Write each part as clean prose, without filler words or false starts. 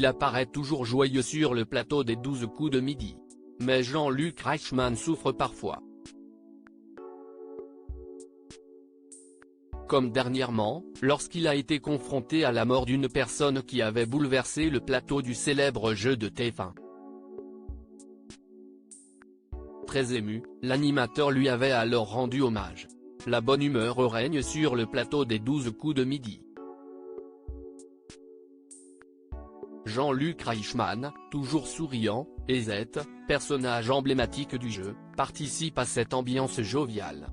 il apparaît toujours joyeux sur le plateau des 12 coups de midi. Mais Jean-Luc Reichmann souffre parfois. Comme dernièrement, lorsqu'il a été confronté à la mort d'une personne qui avait bouleversé le plateau du célèbre jeu de TF1. Très ému, l'animateur lui avait alors rendu hommage. La bonne humeur règne sur le plateau des 12 coups de midi. Jean-Luc Reichmann, toujours souriant, et Z, personnage emblématique du jeu, participe à cette ambiance joviale.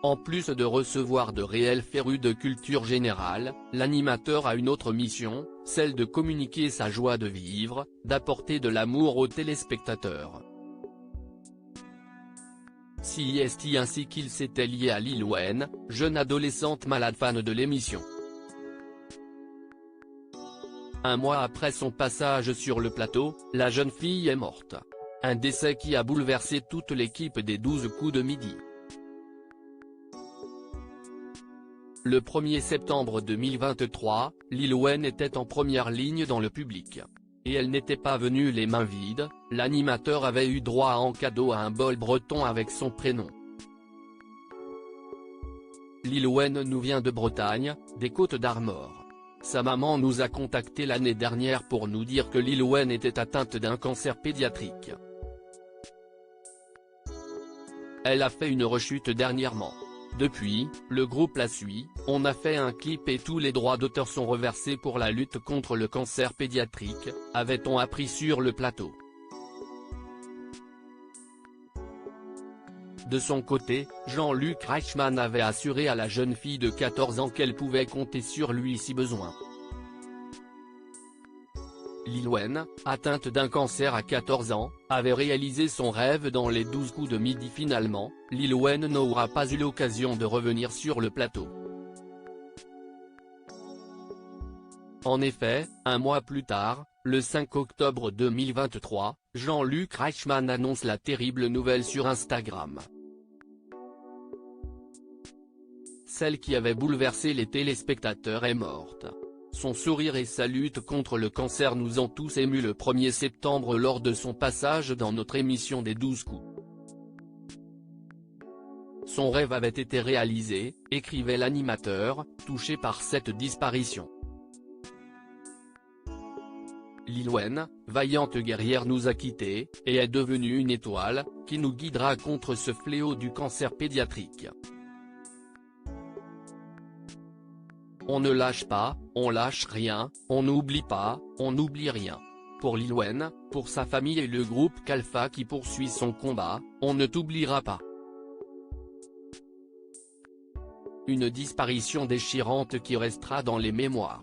En plus de recevoir de réels férus de culture générale, l'animateur a une autre mission, celle de communiquer sa joie de vivre, d'apporter de l'amour aux téléspectateurs. CIST ainsi qu'il s'était lié à Lil Wayne, jeune adolescente malade fan de l'émission. Un mois après son passage sur le plateau, la jeune fille est morte. Un décès qui a bouleversé toute l'équipe des 12 coups de midi. Le 1er septembre 2023, Lil Wayne était en première ligne dans le public. Et elle n'était pas venue les mains vides, l'animateur avait eu droit en cadeau à un bol breton avec son prénom. Lil Wayne nous vient de Bretagne, des Côtes d'Armor. Sa maman nous a contacté l'année dernière pour nous dire que Lil Wayne était atteinte d'un cancer pédiatrique. Elle a fait une rechute dernièrement. Depuis, le groupe la suit, on a fait un clip et tous les droits d'auteur sont reversés pour la lutte contre le cancer pédiatrique, avait-on appris sur le plateau. De son côté, Jean-Luc Reichmann avait assuré à la jeune fille de 14 ans qu'elle pouvait compter sur lui si besoin. Lil Wayne, atteinte d'un cancer à 14 ans, avait réalisé son rêve dans les 12 coups de midi finalement, Lil Wayne n'aura pas eu l'occasion de revenir sur le plateau. En effet, un mois plus tard, le 5 octobre 2023, Jean-Luc Reichmann annonce la terrible nouvelle sur Instagram. Celle qui avait bouleversé les téléspectateurs est morte. Son sourire et sa lutte contre le cancer nous ont tous émus le 1er septembre lors de son passage dans notre émission des 12 coups. Son rêve avait été réalisé, écrivait l'animateur, touché par cette disparition. Lil Wayne, vaillante guerrière nous a quittés, et est devenue une étoile, qui nous guidera contre ce fléau du cancer pédiatrique. On ne lâche pas, on lâche rien, on n'oublie pas, on n'oublie rien. Pour Lil Wayne, pour sa famille et le groupe Calfa qui poursuit son combat, on ne t'oubliera pas. Une disparition déchirante qui restera dans les mémoires.